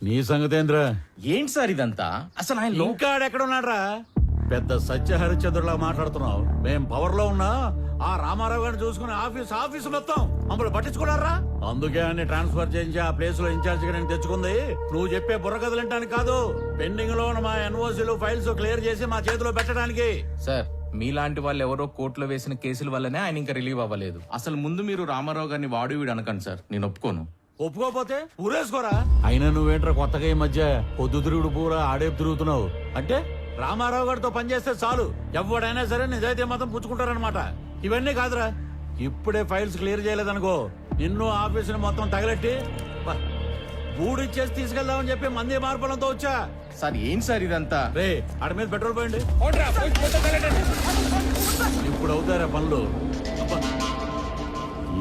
నీ సంగతేంద్ర? ఏంటి సార్ ఇదంతా? అసలు ఆయన ఇంకా ఎక్కడున్నాడ్రా? పెద్ద సత్య హరిశ్చంద్రులా మాట్లాడుతున్నావు. మేం పవర్ లో ఉన్నా ఆ రామారావు గారిని చూసుకుని ఆఫీస్ మొత్తం మమ్మల్ని పట్టించుకున్నారా? అందుకే అన్ని ట్రాన్స్ఫర్ చేయించి ఆ ప్లేస్ లో ఇన్ఛార్జ్ గా నేను తెచ్చుకుంది. నువ్వు చెప్పే బుర్ర కదలంటానికి కాదు, పెండింగ్ లో ఉన్న మా ఎన్ఓసీలు ఫైల్స్ క్లియర్ చేసి మా చేతిలో పెట్టడానికి. సార్ మీలాంటి వాళ్ళు ఎవరో కోర్టులో వేసిన కేసుల వల్లనే ఆయన ఇంకా రిలీవ్ అవ్వలేదు. అసలు ముందు మీరు రామారావు గారిని వాడు వీడు అనకండి సార్, నేను ఒప్పుకోను. ఒప్పుకోపోతే ఊరేసుకోరా. అయినా నువ్వేంట్రా కొత్తగా ఈ మధ్య పొద్దు తిరుగుడు పూరా ఆడేపు తిరుగుతున్నావు? అంటే రామారావు గారితో పనిచేస్తే చాలు ఎవడైనా సరే నిజాయితీ మాత్రం పుచ్చుకుంటారనమాట. ఇవన్నీ కాదురా, ఇప్పుడే ఫైల్స్ క్లియర్ చేయలేదనుకో నిన్ను ఆఫీసుని మొత్తం తగలెట్టి బూడిచ్చేసి తీసుకెళ్దామని చెప్పి మంది మార్పులంతో వచ్చా. సార్ ఏంటి సార్ ఇదంతా? రే ఆడ మీద పెట్రోల్ పోయండి. ఇప్పుడు అవుతారా పనులు?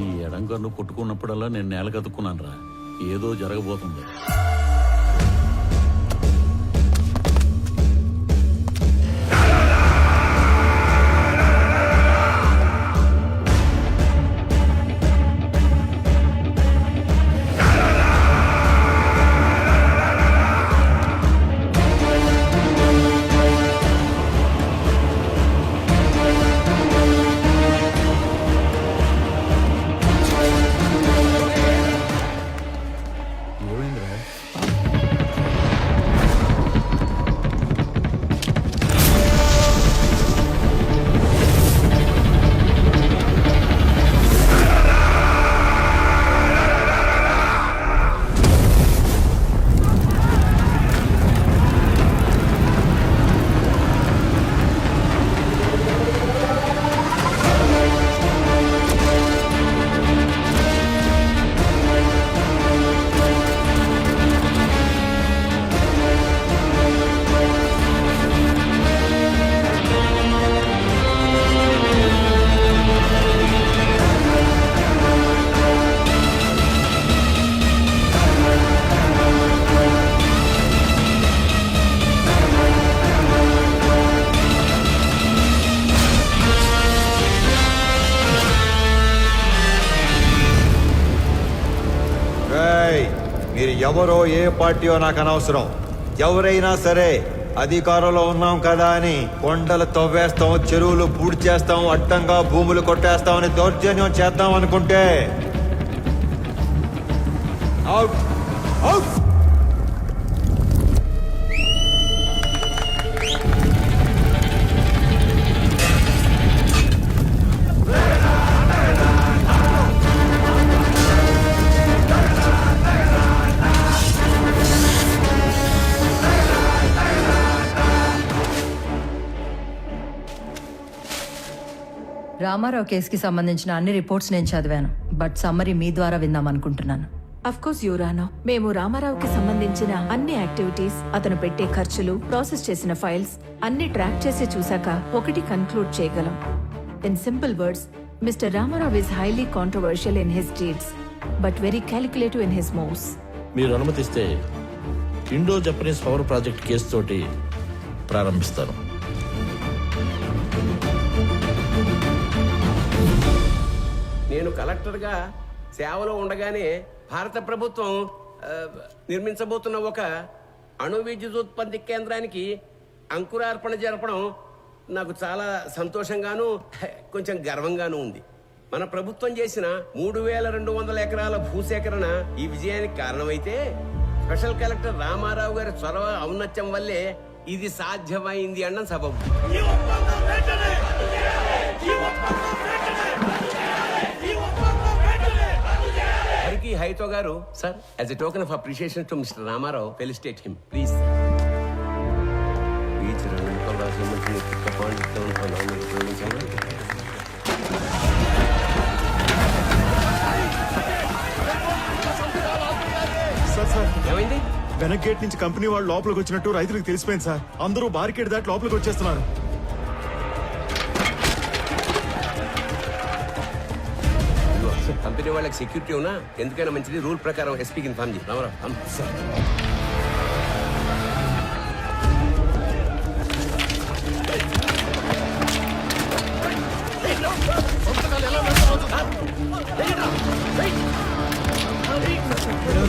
ఈ ఎడంకన్ను పుట్టుకున్నప్పుడల్లా నేను నేల కతుక్కున్నాను రా, ఏదో జరగబోతుంది. మీరు ఎవరో ఏ పార్టీయో నాకు అనవసరం. ఎవరైనా సరే అధికారంలో ఉన్నాం కదా అని కొండలు తవ్వేస్తాం, చెరువులు పూడి చేస్తాం, అడ్డంగా భూములు కొట్టేస్తామని దౌర్జన్యం చేద్దాం అనుకుంటే అవుట్ అవుట్. రామారావు కేసుకి సంబంధించిన అన్ని రిపోర్ట్స్ నేను చదివాను, బట్ సమ్మరీ మీ ద్వారా విందాం అనుకుంటున్నాను. అఫ్కోర్స్ యువరానో, మేము రామారావుకి సంబంధించిన అన్ని యాక్టివిటీస్, అతను పెట్టే ఖర్చులు, ప్రాసెస్ చేసిన ఫైల్స్ అన్ని ట్రాక్ చేసి చూశాక ఒకటి కన్క్లూడ్ చేయగలం. In simple words, mister Ramarao is highly controversial in his deeds but very calculative in his moves. మీరు అనుమతిస్తే Indo Japanese power project case తోటి ప్రారంభిస్తాను. నేను కలెక్టర్గా సేవలో ఉండగానే భారత ప్రభుత్వం నిర్మించబోతున్న ఒక అణు విద్యుదుత్పత్తి కేంద్రానికి అంకురార్పణ జరపడం నాకు చాలా సంతోషంగాను కొంచెం గర్వంగాను ఉంది. మన ప్రభుత్వం చేసిన 3200 ఎకరాల భూసేకరణ ఈ విజయానికి కారణమైతే స్పెషల్ కలెక్టర్ రామారావు గారి చొరవ ఔన్నత్యం వల్లే ఇది సాధ్యమైంది అన్న సబబు. హరికి హైతో గారు sir, as a token of appreciation to mister Ramarao, felicitate him please. ఏమైంది? వెనక్ గేట్ నుంచి కంపెనీ వాళ్ళు లోపలికి వచ్చినట్టు రైతులకు తెలిసిపోయింది సార్. అందరూ బారికేడ్ దాటి లోపలికి వచ్చేస్తున్నారు. కంపెనీ వాళ్ళకి సెక్యూరిటీ ఉన్నా ఎందుకైనా మంచిది, రూల్ ప్రకారం ఎస్పీకి ఇన్ఫార్మ్ చేయి. రామారావు సార్.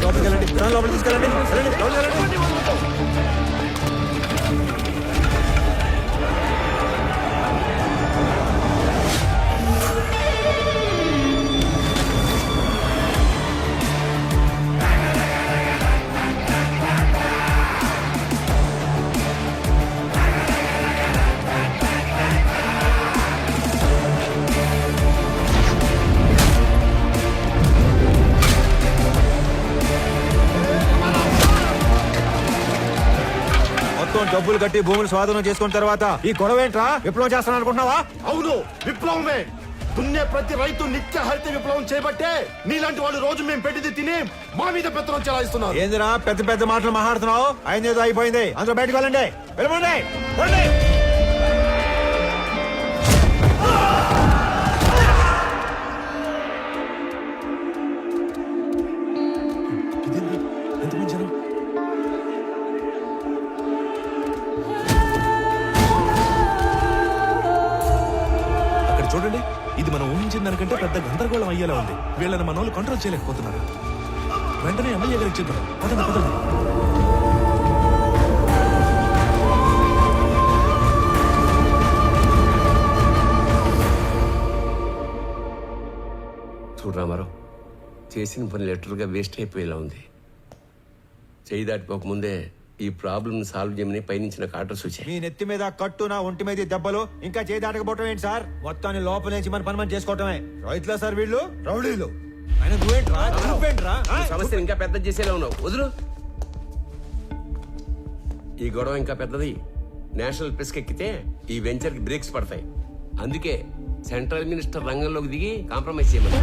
లోపలికి వెళ్ళండి. అందరూ లోపలికి తీసుకెళ్ళండి. వెళ్ళండి, లోపలికి వెళ్ళండి. మొత్తం డబ్బులు కట్టి భూములు స్వాధీనం చేసుకున్న తర్వాత ఈ గొడవ ఏంట్రా? విప్లవం చేస్తాను అనుకుంటున్నావా? అవును, విప్లవమే. దున్నే ప్రతి రైతు నిత్య హరిత విప్లవం చేయబట్టే నీలాంటి వాళ్ళు రోజు మేము పెట్టింది తిని మా మీద పెత్తనం చెలాయిస్తున్నారు. ఏందిరా పెద్ద పెద్ద మాటలు మాట్లాడుతున్నావు? అయిందేదో అయిపోయింది. అందరూ బయటకు వెళ్ళండి. వెళ్ళండి, వెళ్ళండి. అక్కడ చూడండి, ఇది మనం ఊహించిన దానికంటే పెద్ద గందరగోళం అయ్యేలా ఉంది. వీళ్ళని మన వాళ్ళు కంట్రోల్ చేయలేకపోతున్నారు. వెంటనే ఎమ్మెల్యే గారికి చెప్తారు. పదండి, పదండి. చూడు రామారావు, చేసిన పని లెటర్గా వేస్ట్ అయిపోయేలా ఉంది. చేయి దాటిపోకముందే ఈ ప్రాబ్లమ్ సాల్వ్ చేయమని పైనుంచి నాకు ఆర్డర్స్ వచ్చాయి. మీ నెత్తి మీద కట్టు, నా ఒంటి మీద దెబ్బలు, ఇంకా చేయి దాటకపోవటం ఏంటి సార్? మొత్తాన్ని లోపల నుంచి మన పని మనం చేసుకోవటమే. రైతులా సార్ వీళ్ళు? రౌడీలు. ఆయన నువ్వేంట్రా? నువ్వేంట్రా? సమస్యను ఇంకా పెద్ద చేసేలా ఉన్నావు. వదులు. ఈ గొడవ ఇంకా పెద్దది. నేషనల్ ప్రెస్ ఎక్కితే ఈ వెంచర్ కి బ్రేక్స్ పడతాయి. అందుకే సెంట్రల్ మినిస్టర్ రంగంలోకి దిగి కాంప్రమైజ్ చేయమని.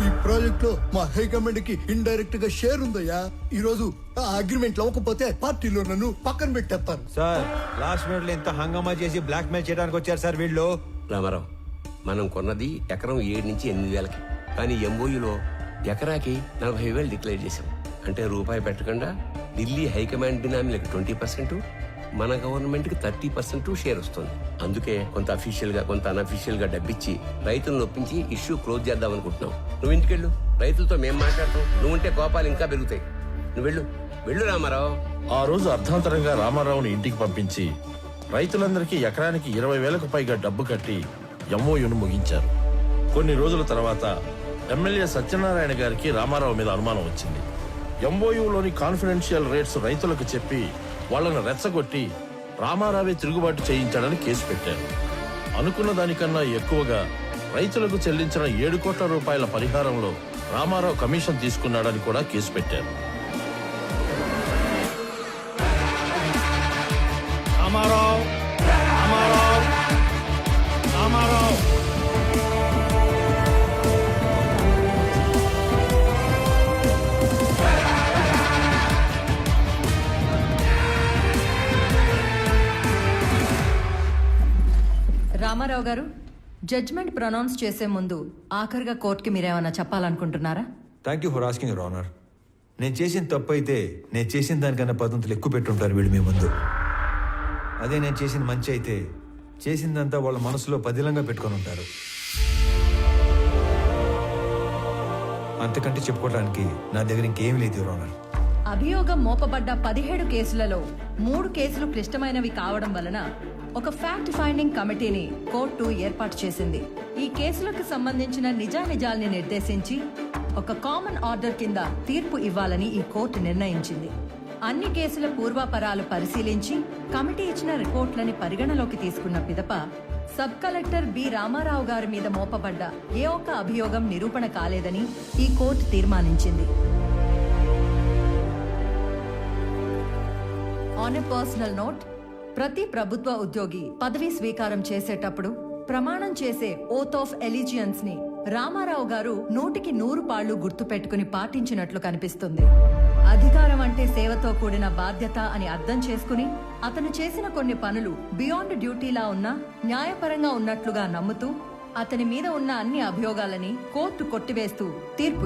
ఈ ప్రాజెక్ట్ లో మా హైకమాండ్ కి ఇండైరెక్ట్ గా షేర్ ఉందయ్యా. ఈ రోజు ఆ అగ్రిమెంట్ అవ్వకపోతే పార్టీలో నన్ను పక్కన పెట్టేస్తారు. సార్ లాస్ట్ మినిట్ లో ఇంత హంగామా చేసి బ్లాక్ మెయిల్ చేయడానికి వచ్చారు సార్ వీళ్ళు. రామారావు, మనం కొన్నది ఎకరం 7 నుంచి 8 వేలకి. కానీ ఎంఓయూలో ఎకరాకి 40,000 డిక్లేర్ చేశాం. అంటే రూపాయి పెట్టకుండా ఢిల్లీ హైకమాండ్ బినామీలకు 20%, మన గవర్నమెంట్ కి 30% షేర్ వస్తుంది. అందుకే కొంత అఫీషియల్ గా కొంత అన్అఫీషియల్ గా డబ్బిచ్చి రైతులను ఒప్పించి ఇష్యూ క్లోజ్ చేద్దాం అనుకుంటున్నాం. నువ్వు ఇంటికెళ్ళు, రైతులతో మేం మాట్లాడతాం. నువ్వుంటే కోపాలు ఇంకా పెరుగుతాయి. నువ్వు వెళ్ళు, వెళ్ళు రామారావు. ఆ రోజు అర్ధాంతరంగా రామారావుని ఇంటికి పంపించి రైతులందరికీ ఎకరానికి 20,000కు పైగా డబ్బు కట్టి ఎంఓయూను ముగించారు. కొన్ని రోజుల తర్వాత ఎమ్మెల్యే సత్యనారాయణ గారికి రామారావు మీద అనుమానం వచ్చింది. ఎంఓయూలోని కాన్ఫిడెన్షియల్ రేట్స్ రైతులకు చెప్పి వాళ్ళను రెచ్చగొట్టి రామారావే తిరుగుబాటు చేయించాడని కేసు పెట్టారు. అనుకున్న దానికన్నా ఎక్కువగా రైతులకు చెల్లించిన 7 కోట్ల రూపాయల పరిహారంలో రామారావు కమిషన్ తీసుకున్నాడని కూడా కేసు పెట్టారు. రామారావు, రామారావు, రామారావు. రామారావు గారు, జడ్జ్మెంట్ ప్రొనౌన్స్ చేసే ముందు ఆఖరిగా కోర్టుకి మీరేమన్నా చెప్పాలనుకుంటున్నారా? Thank you for asking your honour. నేను చేసిన తప్పు అయితే నేను చేసిన దానికన్నా 10 ఎక్కువ పెట్టుంటారు వీళ్ళు మీ ముందు. అదే నేను చేసిన మంచి అయితే చేసిందంతా వాళ్ళ మనసులో పదిలంగా పెట్టుకొని ఉంటారు. అంతకంటే చెప్పుకోవడానికి నా దగ్గర ఇంకేం లేదు యువర్ ఆనర్. అభియోగం మోపబడ్డ 17 కేసులలో 3 కేసులు క్లిష్టమైనవి కావడం వలన ఒక ఫ్యాక్ట్ ఫైండింగ్ కమిటీని కోర్టు ఏర్పాటు చేసింది. ఈ కేసులకు సంబంధించిన నిజానిజాల్ని నిర్దేశించి ఒక కామన్ ఆర్డర్ కింద తీర్పు ఇవ్వాలని ఈ కోర్టు నిర్ణయించింది. అన్ని కేసుల పూర్వాపరాలు పరిశీలించి కమిటీ ఇచ్చిన రిపోర్ట్లని పరిగణలోకి తీసుకున్న పిదప సబ్ కలెక్టర్ బి రామారావు గారి మీద మోపబడ్డ ఏ ఒక్క అభియోగం నిరూపణ కాలేదని ఈ కోర్టు తీర్మానించింది. ఆన్ ఎ పర్సనల్ నోట్, ప్రతి ప్రభుత్వ ఉద్యోగి పదవీ స్వీకారం చేసేటప్పుడు ప్రమాణం చేసే ఓత్ ఆఫ్ ఎలిజియన్స్ ని రామారావు గారు 100కి 100 పాళ్లు గుర్తుపెట్టుకుని పాటించినట్లు కనిపిస్తుంది. అధికారం అంటే సేవతో కూడిన బాధ్యత అని అర్థం చేసుకుని అతను చేసిన కొన్ని పనులు బియాండ్ డ్యూటీలా ఉన్నా న్యాయపరంగా ఉన్నట్లుగా నమ్ముతూ అతని మీద ఉన్న అన్ని అభియోగాలని కోర్టు కొట్టివేస్తూ తీర్పు